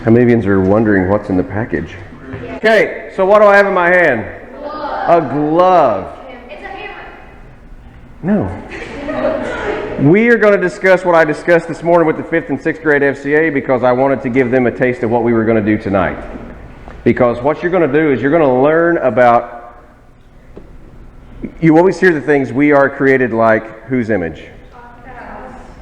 How many of you are wondering what's in the package? Okay, so what do I have in my hand? A glove. It's a hammer. No. We are going to discuss what I discussed this morning with the 5th and 6th grade FCA because I wanted to give them a taste of what we were going to do tonight. Because what you're going to do is you're going to learn about, you always hear the things, we are created like whose image?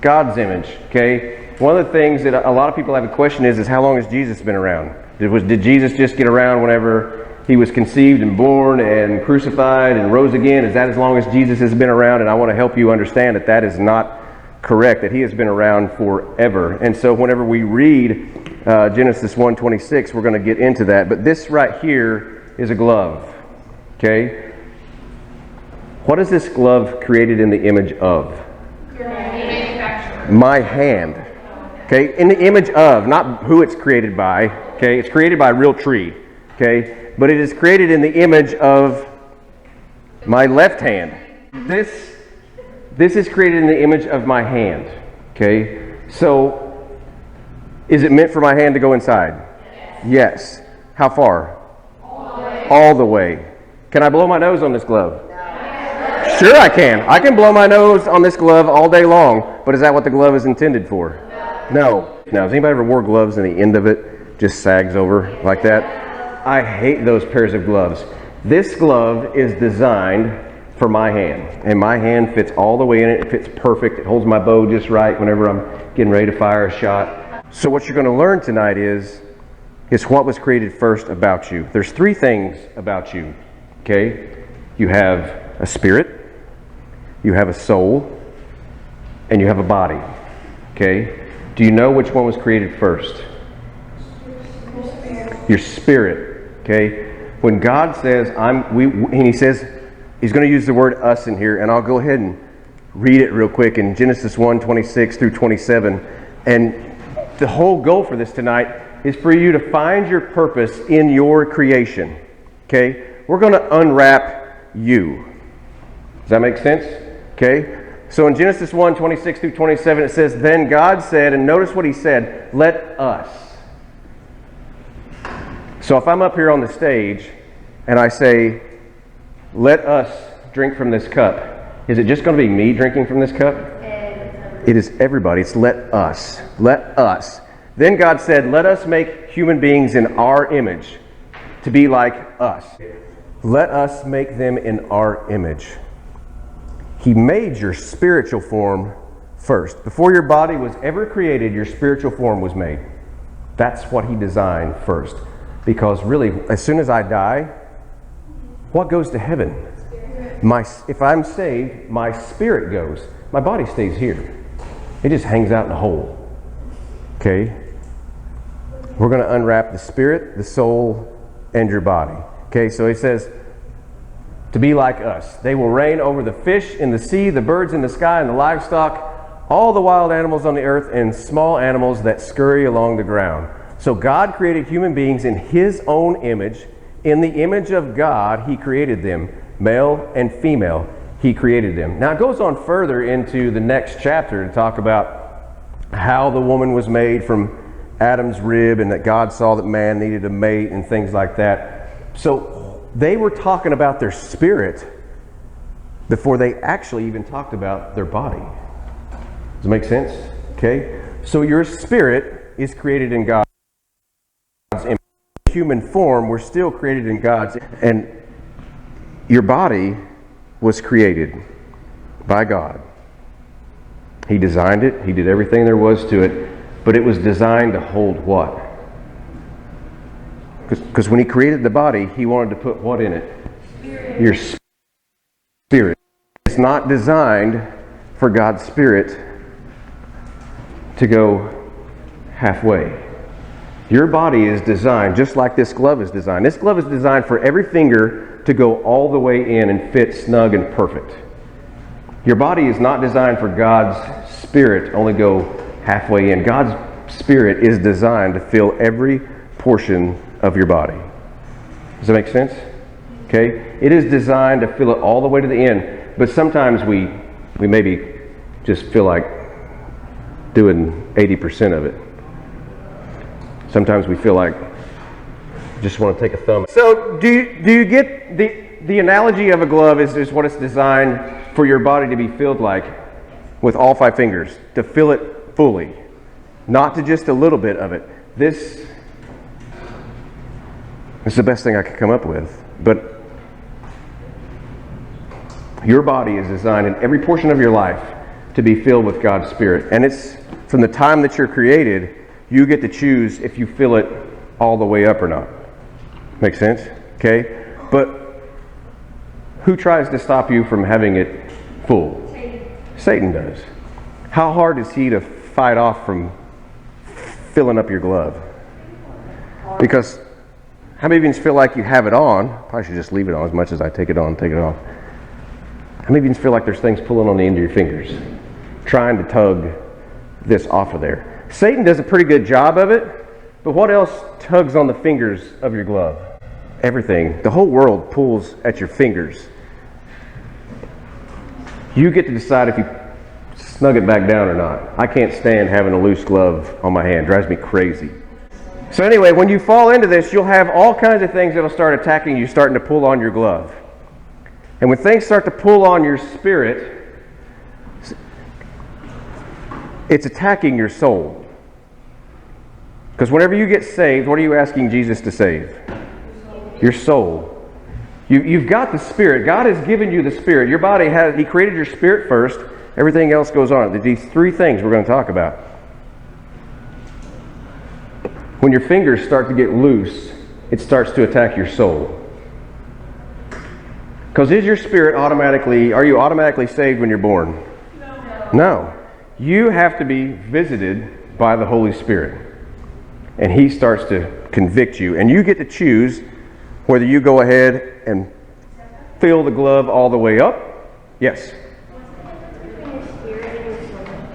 God's image, okay? One of the things that a lot of people have a question is how long has Jesus been around? Did Jesus just get around whenever he was conceived and born and crucified and rose again? Is that as long as Jesus has been around? And I want to help you understand that that is not correct, that he has been around forever. And so whenever we read Genesis 1:26, we're going to get into that. But this right here is a glove, okay? What is this glove created in the image of? My hand. Okay, in the image of, not who it's created by. Okay, it's created by a real tree. Okay, but it is created in the image of my left hand. This is created in the image of my hand. Okay, so is it meant for my hand to go inside? Yes. How far? All the way. Can I blow my nose on this glove? Sure I can. I can blow my nose on this glove all day long, but is that what the glove is intended for? No. Now, has anybody ever wore gloves and the end of it just sags over like that? I hate those pairs of gloves. This glove is designed for my hand, and my hand fits all the way in it. It fits perfect. It holds my bow just right whenever I'm getting ready to fire a shot. So what you're going to learn tonight is what was created first about you. There's 3 things about you, okay? You have a spirit, you have a soul, and you have a body, okay? Do you know which one was created first? Your spirit, okay? When God says, and he says, he's going to use the word us in here, and I'll go ahead and read it real quick in Genesis 1:26 through 27. And the whole goal for this tonight is for you to find your purpose in your creation, okay? We're going to unwrap you. Does that make sense? Okay? So in Genesis 1:26 through 27, it says, Then God said, and notice what he said, let us. So if I'm up here on the stage and I say, let us drink from this cup, is it just going to be me drinking from this cup? It is everybody. It's let us. Let us. Then God said, let us make human beings in our image to be like us. Let us make them in our image. He made your spiritual form first. Before your body was ever created, your spiritual form was made. That's what he designed first. Because really, as soon as I die, what goes to heaven? If I'm saved, my spirit goes. My body stays here. It just hangs out in a hole. Okay? We're going to unwrap the spirit, the soul, and your body. Okay, so he says, to be like us. They will reign over the fish in the sea, the birds in the sky, and the livestock, all the wild animals on the earth, and small animals that scurry along the ground. So God created human beings in his own image. In the image of God, he created them. Male and female, he created them. Now it goes on further into the next chapter to talk about how the woman was made from Adam's rib and that God saw that man needed a mate and things like that. So they were talking about their spirit before they actually even talked about their body. Does it make sense? Okay? So your spirit is created in God's image. Human form, we're still created in God's. And your body was created by God. He designed it. He did everything there was to it. But it was designed to hold what? Because when he created the body, he wanted to put what in it? Spirit. Your spirit. It's not designed for God's spirit to go halfway. Your body is designed just like this glove is designed. This glove is designed for every finger to go all the way in and fit snug and perfect. Your body is not designed for God's spirit to only go halfway in. God's spirit is designed to fill every portion of your body. Does that make sense? Okay? It is designed to fill it all the way to the end. But sometimes we maybe just feel like doing 80% of it. Sometimes we feel like just want to take a thumb. So do you get the analogy of a glove is what it's designed for your body to be filled like, with all 5 fingers, to fill it fully, not to just a little bit of it. This is the best thing I could come up with. But your body is designed in every portion of your life to be filled with God's Spirit. And it's from the time that you're created, you get to choose if you fill it all the way up or not. Make sense? Okay? But who tries to stop you from having it full? Satan does. How hard is he to fight off from filling up your glove? Because how many of you feel like you have it on? Probably should just leave it on as much as I take it on and take it off. How many of you feel like there's things pulling on the end of your fingers, trying to tug this off of there? Satan does a pretty good job of it, but what else tugs on the fingers of your glove? Everything. The whole world pulls at your fingers. You get to decide if you snug it back down or not. I can't stand having a loose glove on my hand. It drives me crazy. So anyway, when you fall into this, you'll have all kinds of things that'll start attacking you, starting to pull on your glove. And when things start to pull on your spirit, it's attacking your soul. Because whenever you get saved, what are you asking Jesus to save? Your soul. You've got the Spirit. God has given you the Spirit. Your body He created your spirit first. Everything else goes on. These 3 things we're going to talk about. When your fingers start to get loose, it starts to attack your soul. Because are you automatically saved when you're born? No. You have to be visited by the Holy Spirit. And He starts to convict you. And you get to choose whether you go ahead and fill the glove all the way up. Yes.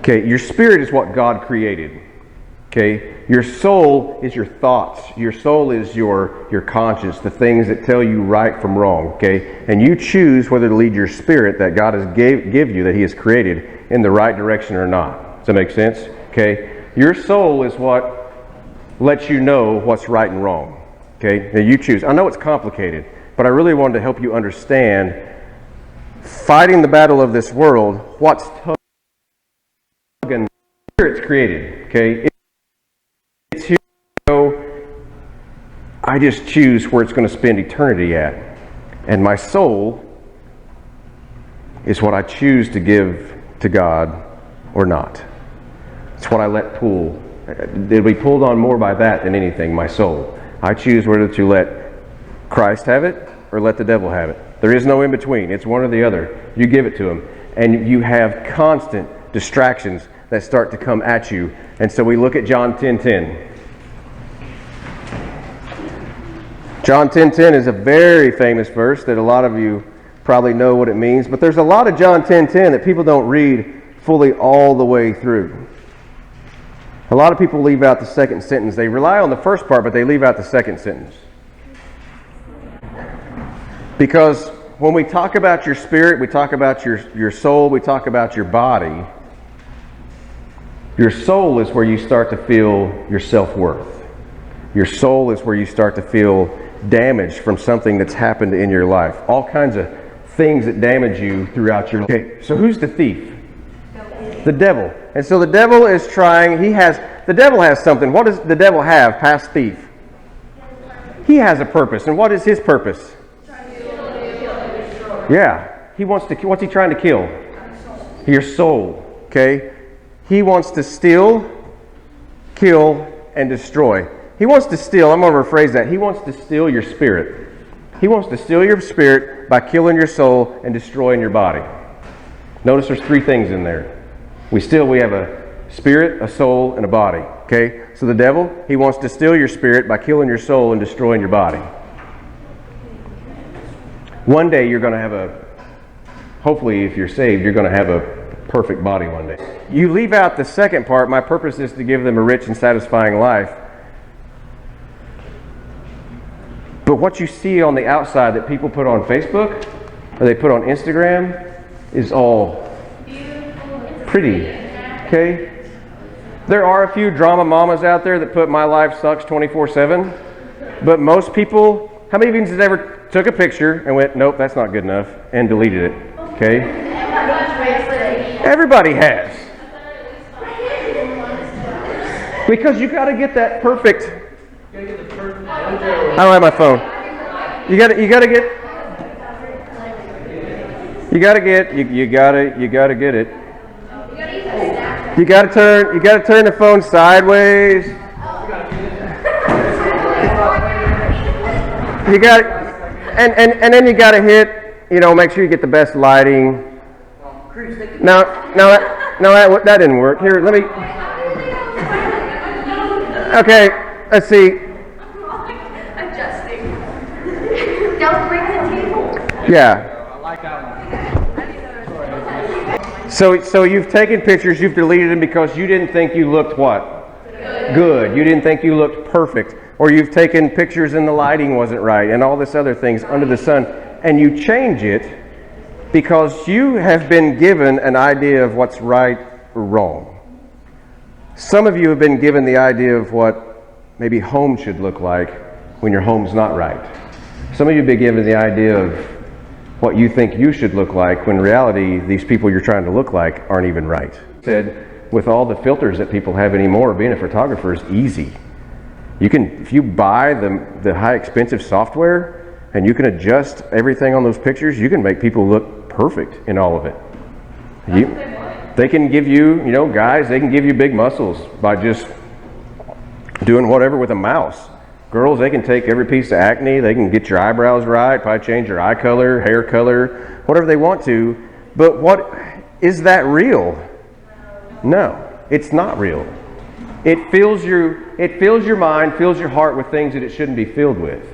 Okay, your spirit is what God created. Okay, your soul is your thoughts. Your soul is your conscience, the things that tell you right from wrong. Okay, and you choose whether to lead your spirit that God has give you, that He has created, in the right direction or not. Does that make sense? Okay, your soul is what lets you know what's right and wrong. Okay, now you choose. I know it's complicated, but I really wanted to help you understand, fighting the battle of this world, what's tugging. Spirit's created. Okay. It's here to go, I just choose where it's going to spend eternity at. And my soul is what I choose to give to God or not. It's what I let pull. It'll be pulled on more by that than anything, my soul. I choose whether to let Christ have it or let the devil have it. There is no in between. It's one or the other. You give it to him. And you have constant distractions that start to come at you. And so we look at John 10:10. John 10:10 is a very famous verse that a lot of you probably know what it means. But there's a lot of John 10:10 that people don't read fully all the way through. A lot of people leave out the second sentence. They rely on the first part, but they leave out the second sentence. Because when we talk about your spirit, we talk about your soul, we talk about your body. Your soul is where you start to feel your self-worth. Your soul is where you start to feel damage from something that's happened in your life. All kinds of things that damage you throughout your life. Okay, so who's the thief? The devil. And so the devil is trying, the devil has something. What does the devil have past thief? He has a purpose. And what is his purpose? Yeah. What's he trying to kill? Your soul. Okay? He wants to steal, kill, and destroy. He wants to steal, I'm going to rephrase that. He wants to steal your spirit. He wants to steal your spirit by killing your soul and destroying your body. Notice there's 3 things in there. We have a spirit, a soul, and a body. Okay? So the devil, he wants to steal your spirit by killing your soul and destroying your body. One day you're going to hopefully if you're saved, you're going to have a perfect body one day. You leave out the second part, my purpose is to give them a rich and satisfying life. But what you see on the outside that people put on Facebook or they put on Instagram is all pretty. Okay? There are a few drama mamas out there that put "my life sucks" 24/7, but most people, how many of you has ever took a picture and went, "Nope, that's not good enough," and deleted it? Okay? Everybody has. Because you got to get that perfect. I don't have my phone. You got to get. You got to get it. You got to turn the phone sideways. You got, and then you got to hit. Make sure you get the best lighting. No, that didn't work. Here, let me. Okay, let's see. Adjusting. Don't bring the table. Yeah. So you've taken pictures, you've deleted them because you didn't think you looked what? Good. You didn't think you looked perfect. Or you've taken pictures and the lighting wasn't right and all this other things under the sun. And you change it because you have been given an idea of what's right or wrong. Some of you have been given the idea of what maybe home should look like when your home's not right. Some of you have been given the idea of what you think you should look like when in reality these people you're trying to look like aren't even right. Said, with all the filters that people have anymore, being a photographer is easy. You can, if you buy the high expensive software and you can adjust everything on those pictures, you can make people look perfect in all of it. They can give you, guys, they can give you big muscles by just doing whatever with a mouse. Girls, they can take every piece of acne, they can get your eyebrows right, probably change your eye color, hair color, whatever they want to. But is that real? No, it's not real. It fills your mind, fills your heart with things that it shouldn't be filled with.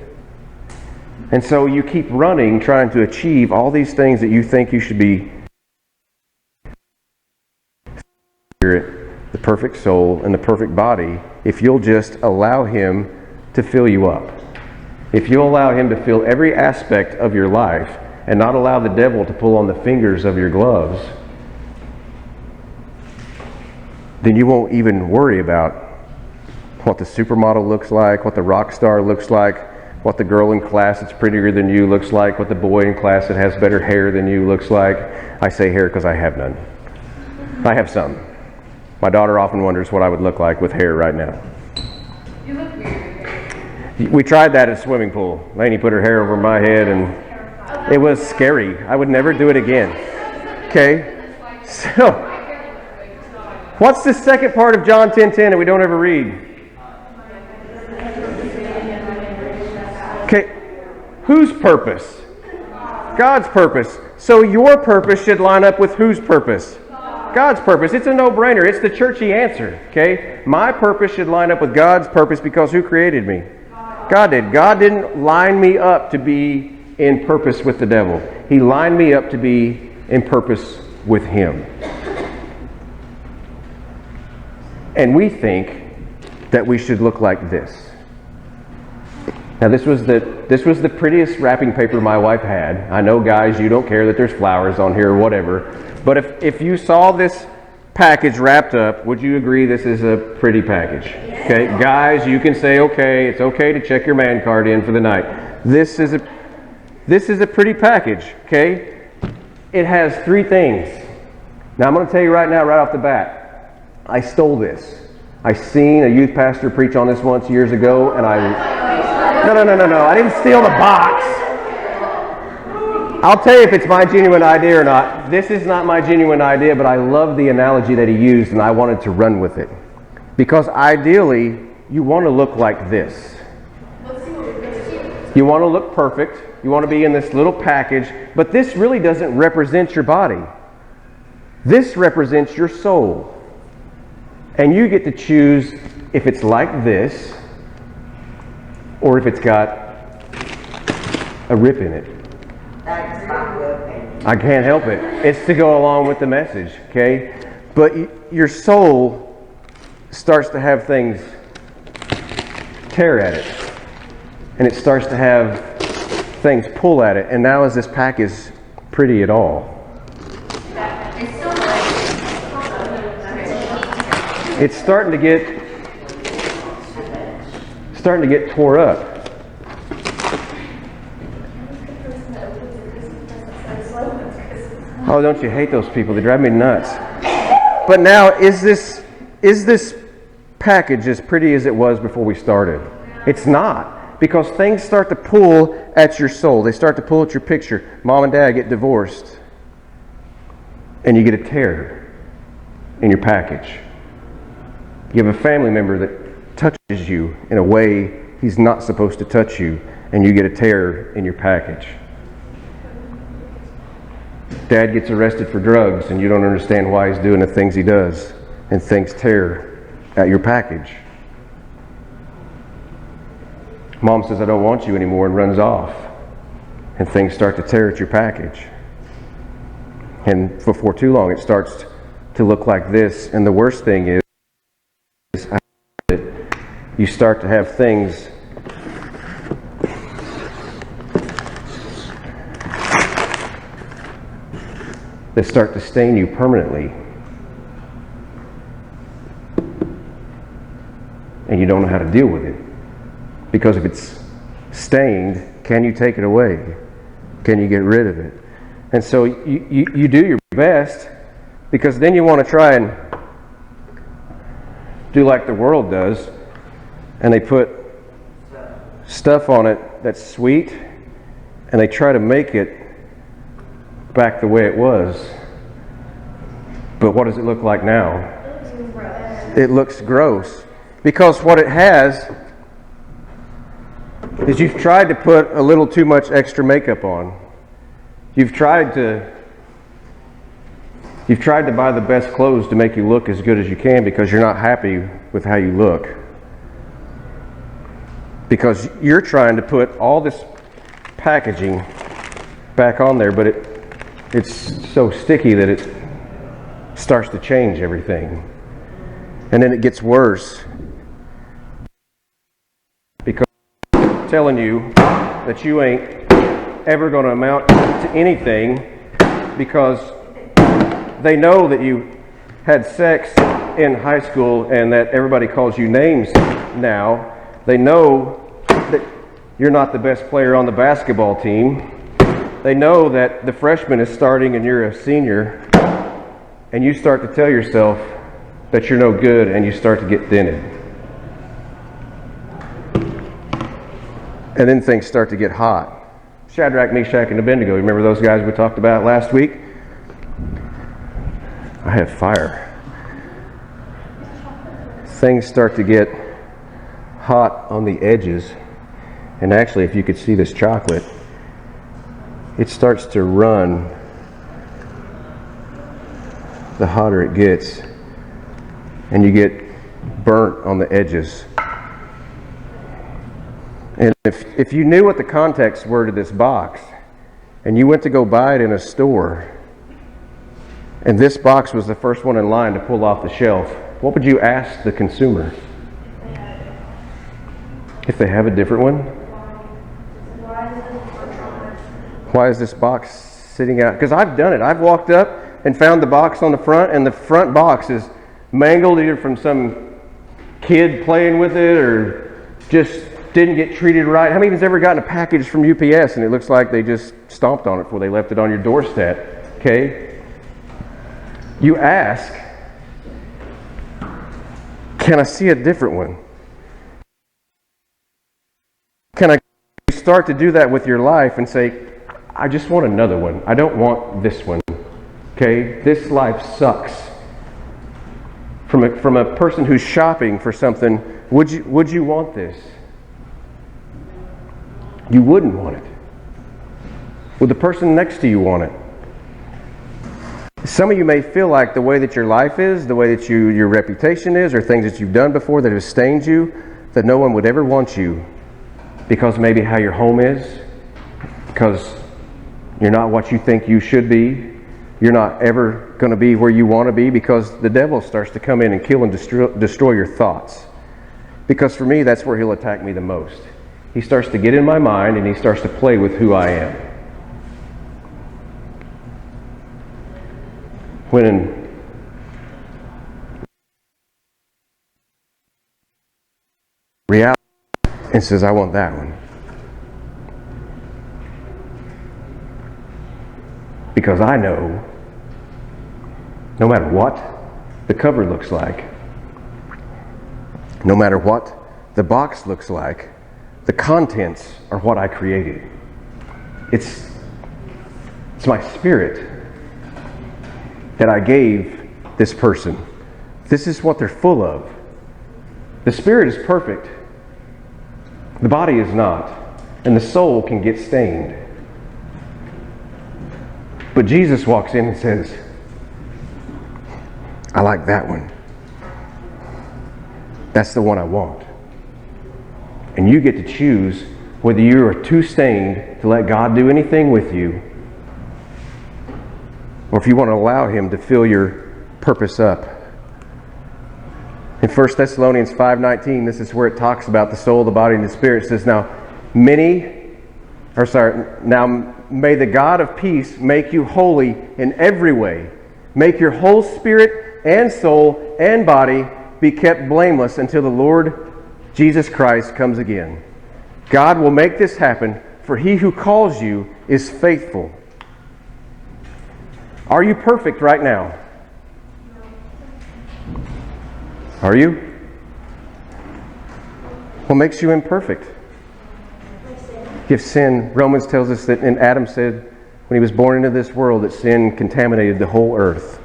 And so you keep running, trying to achieve all these things that you think you should be. The perfect soul and the perfect body, if you'll just allow Him to fill you up. If you allow Him to fill every aspect of your life and not allow the devil to pull on the fingers of your gloves, then you won't even worry about what the supermodel looks like, what the rock star looks like, what the girl in class that's prettier than you looks like, what the boy in class that has better hair than you looks like. I say hair because I have none. I have some. My daughter often wonders what I would look like with hair right now. You look weird. We tried that at a swimming pool. Lainey put her hair over my head and it was scary. I would never do it again. Okay? So, what's the second part of John 10:10 that we don't ever read? Okay, whose purpose? God's purpose. So your purpose should line up with whose purpose? God's purpose. It's a no-brainer. It's the churchy answer. Okay? My purpose should line up with God's purpose because who created me? God did. God didn't line me up to be in purpose with the devil. He lined me up to be in purpose with Him. And we think that we should look like this. Now this was the prettiest wrapping paper my wife had. I know, guys, you don't care that there's flowers on here or whatever. But if you saw this package wrapped up, would you agree this is a pretty package? Okay, guys, you can say, okay, it's okay to check your man card in for the night. This is a pretty package, okay? It has three things. Now I'm going to tell you right now, right off the bat, I stole this. I seen a youth pastor preach on this once years ago, and No, I didn't steal the box. I'll tell you if it's my genuine idea or not. This is not my genuine idea, but I love the analogy that he used, and I wanted to run with it. Because ideally, you want to look like this. You want to look perfect. You want to be in this little package, but this really doesn't represent your body. This represents your soul. And you get to choose if it's like this, or if it's got a rip in it. I can't help it. It's to go along with the message, okay? But your soul starts to have things tear at it. And it starts to have things pull at it. And now is this package pretty at all? it's starting to get tore up. Oh, don't you hate those people? They drive me nuts. But now, is this package as pretty as it was before we started? It's not, because things start to pull at your soul. They start to pull at your picture. Mom and dad get divorced, and you get a tear in your package. You have a family member that touches you in a way he's not supposed to touch you, and you get a tear in your package. Dad gets arrested for drugs, and you don't understand why he's doing the things he does, and things tear at your package. Mom says, I don't want you anymore, and runs off, and things start to tear at your package. And before too long, it starts to look like this. And the worst thing is you start to have things that start to stain you permanently. And you don't know how to deal with it. Because if it's stained, can you take it away? Can you get rid of it? And so you do your best, because then you want to try and do like the world does, and they put stuff on it that's sweet, and they try to make it back the way it was. But what does it look like now? It looks gross. Because what it has is you've tried to put a little too much extra makeup on. You've tried to buy the best clothes to make you look as good as you can, because you're not happy with how you look. Because you're trying to put all this packaging back on there, but it's so sticky that it starts to change everything. And then it gets worse, because it's telling you that you ain't ever going to amount to anything, because they know that you had sex in high school and that everybody calls you names now. They know that you're not the best player on the basketball team. They know that the freshman is starting and you're a senior, and you start to tell yourself that you're no good, and you start to get dented. And then things start to get hot. Shadrach, Meshach, and Abednego, remember those guys we talked about last week? I have fire. Things start to get hot on the edges. And actually, if you could see this chocolate, it starts to run the hotter it gets. And you get burnt on the edges. And if you knew what the context were to this box, and you went to go buy it in a store, and this box was the first one in line to pull off the shelf, what would you ask the consumer? If they have a different one? Why is this box sitting out? Because I've done it. I've walked up and found the box on the front, and the front box is mangled either from some kid playing with it or just didn't get treated right. How many has ever gotten a package from UPS and it looks like they just stomped on it before they left it on your doorstep? Okay? You ask, can I see a different one? Can I start to do that with your life and say, I just want another one. I don't want this one. Okay? This life sucks. From a person who's shopping for something, would you want this? You wouldn't want it. Would the person next to you want it? Some of you may feel like the way that your life is, the way that your reputation is, or things that you've done before that have stained you, that no one would ever want you, because maybe how your home is, because you're not what you think you should be. You're not ever going to be where you want to be, because the devil starts to come in and kill and destroy your thoughts. Because for me, that's where he'll attack me the most. He starts to get in my mind and he starts to play with who I am. When reality and says, I want that one. Because I know, no matter what the cover looks like, no matter what the box looks like, the contents are what I created. It's my spirit that I gave this person. This is what they're full of. The spirit is perfect. The body is not. And the soul can get stained. But Jesus walks in and says, I like that one. That's the one I want. And you get to choose whether you are too stained to let God do anything with you, or if you want to allow Him to fill your purpose up. In 1 Thessalonians 5:19, this is where it talks about the soul, the body, and the spirit. It says, now may the God of peace make you holy in every way. Make your whole spirit and soul and body be kept blameless until the Lord Jesus Christ comes again. God will make this happen, for He who calls you is faithful. Are you perfect right now? Are you? What makes you imperfect? If sin, Romans tells us that, and Adam said when he was born into this world, that sin contaminated the whole earth.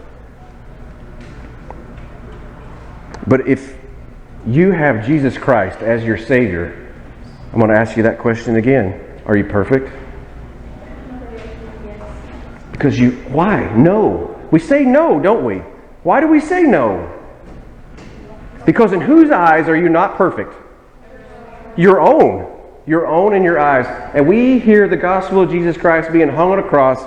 But if you have Jesus Christ as your Savior, I'm going to ask you that question again. Are you perfect? Because why? No. We say no, don't we? Why do we say no? Because in whose eyes are you not perfect? Your own. Your own in your eyes. And we hear the gospel of Jesus Christ being hung on a cross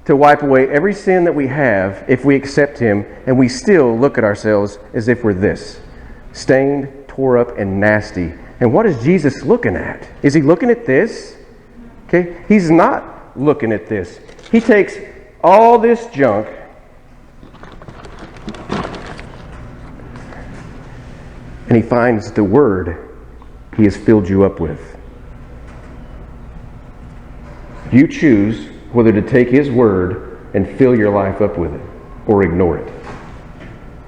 to wipe away every sin that we have if we accept Him, and we still look at ourselves as if we're this. Stained, tore up, and nasty. And what is Jesus looking at? Is He looking at this? Okay, He's not looking at this. He takes all this junk and He finds the Word He has filled you up with. You choose whether to take His Word and fill your life up with it or ignore it.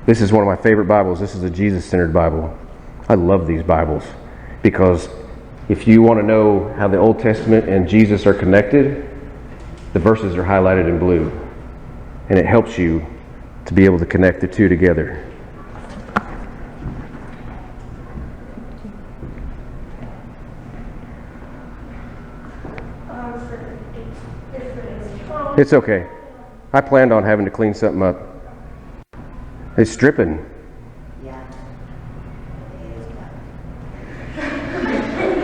This is one of my favorite Bibles. This is a Jesus-centered Bible. I love these Bibles because if you want to know how the Old Testament and Jesus are connected, the verses are highlighted in blue. And it helps you to be able to connect the two together. It's okay. I planned on having to clean something up. It's dripping.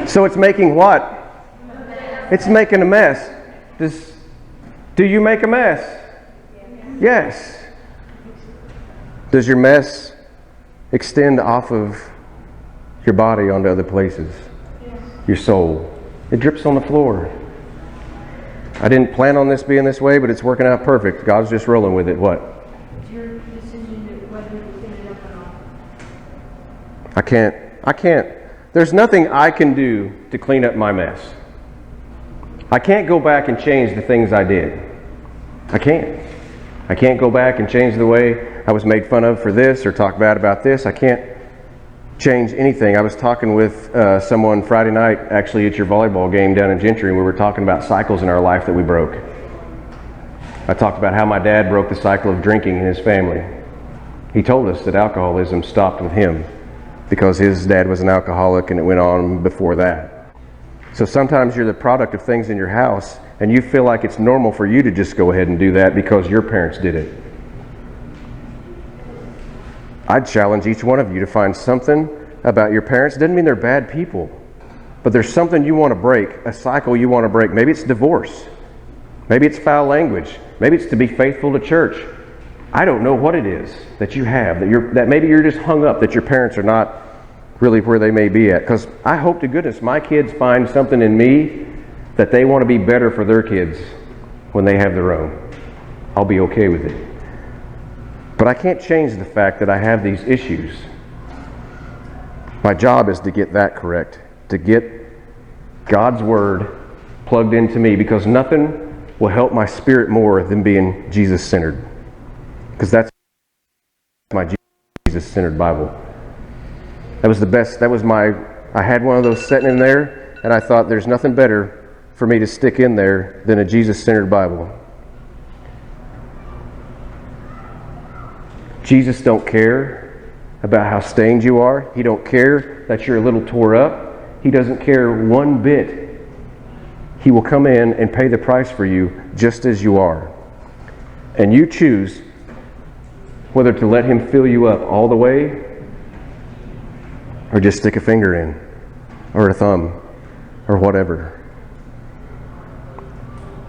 So it's making what? It's making a mess. Do you make a mess? Yes. Does your mess extend off of your body onto other places? Your soul. It drips on the floor. I didn't plan on this being this way, but it's working out perfect. God's just rolling with it. What? It's your decision whether to clean it up or not. I can't. There's nothing I can do to clean up my mess. I can't go back and change the things I did. I can't. I can't go back and change the way I was made fun of for this or talk bad about this. I can't change anything. I was talking with someone Friday night, actually at your volleyball game down in Gentry, and we were talking about cycles in our life that we broke. I talked about how my dad broke the cycle of drinking in his family. He told us that alcoholism stopped with him because his dad was an alcoholic and it went on before that. So sometimes you're the product of things in your house and you feel like it's normal for you to just go ahead and do that because your parents did it. I'd challenge each one of you to find something about your parents. It doesn't mean they're bad people, but there's something you want to break, a cycle you want to break. Maybe it's divorce. Maybe it's foul language. Maybe it's to be faithful to church. I don't know what it is that you have, that maybe you're just hung up that your parents are not really where they may be at. Because I hope to goodness my kids find something in me that they want to be better for their kids when they have their own. I'll be okay with it. But I can't change the fact that I have these issues. My job is to get that correct, to get God's Word plugged into me, because nothing will help my spirit more than being Jesus-centered. Because that's my Jesus-centered Bible. That was the best. I had one of those sitting in there, and I thought there's nothing better for me to stick in there than a Jesus-centered Bible. Jesus don't care about how stained you are. He don't care that you're a little tore up. He doesn't care one bit. He will come in and pay the price for you just as you are. And you choose whether to let Him fill you up all the way, or just stick a finger in, or a thumb, or whatever.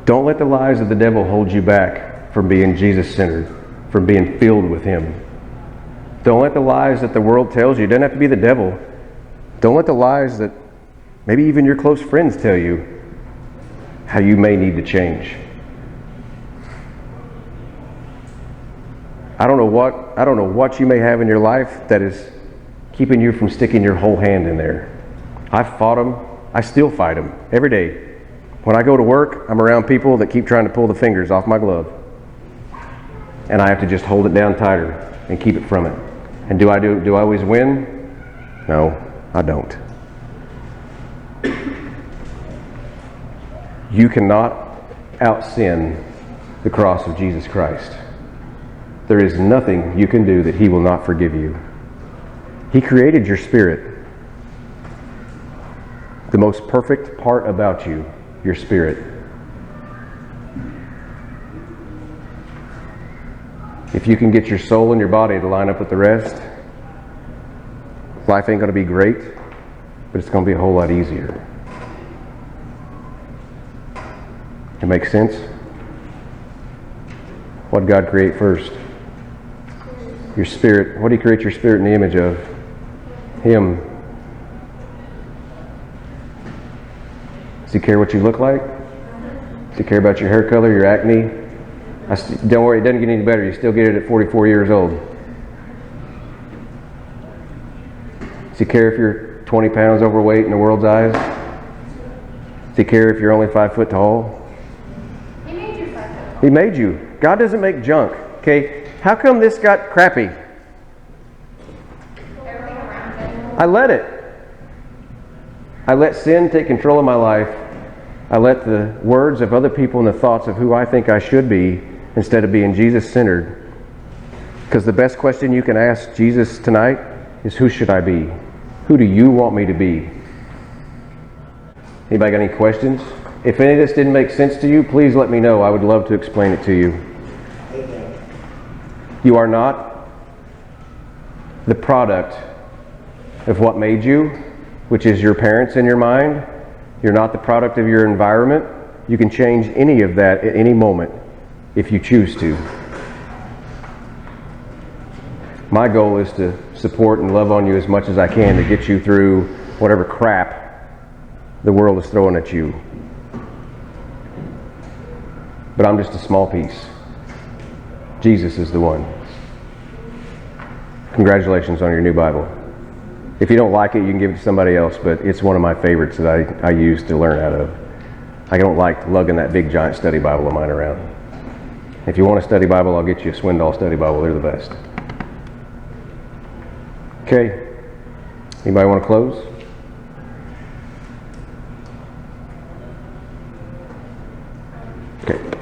Don't let the lies of the devil hold you back from being Jesus-centered, from being filled with Him. Don't let the lies that the world tells you, it doesn't have to be the devil. Don't let the lies that maybe even your close friends tell you how you may need to change. I don't know what you may have in your life that is keeping you from sticking your whole hand in there. I've fought them. I still fight them every day. When I go to work, I'm around people that keep trying to pull the fingers off my glove. And I have to just hold it down tighter and keep it from it. And do I always win? No, I don't. You cannot out-sin the cross of Jesus Christ. There is nothing you can do that He will not forgive you. He created your spirit. The most perfect part about you, your spirit. If you can get your soul and your body to line up with the rest, life ain't going to be great, but it's going to be a whole lot easier. It makes sense? What did God create first? Your spirit. What did He create your spirit in the image of? Him. Does He care what you look like? Does He care about your hair color, your acne? Don't worry, it doesn't get any better. You still get it at 44 years old. Does He care if you're 20 pounds overweight in the world's eyes? Does He care if you're only 5 foot tall? He made you 5 foot tall. He made you. God doesn't make junk. Okay? How come this got crappy? Everything around it. I let it. I let sin take control of my life. I let the words of other people and the thoughts of who I think I should be, instead of being Jesus-centered. Because the best question you can ask Jesus tonight is, who should I be? Who do you want me to be? Anybody got any questions? If any of this didn't make sense to you, please let me know. I would love to explain it to you. You are not the product of what made you, which is your parents in your mind. You're not the product of your environment. You can change any of that at any moment if you choose to. My goal is to support and love on you as much as I can to get you through whatever crap the world is throwing at you. But I'm just a small piece. Jesus is the one. Congratulations on your new Bible. If you don't like it, you can give it to somebody else, but it's one of my favorites that I use to learn out of. I don't like lugging that big giant study Bible of mine around. If you want a study Bible, I'll get you a Swindoll study Bible. They're the best. Okay. Anybody want to close? Okay.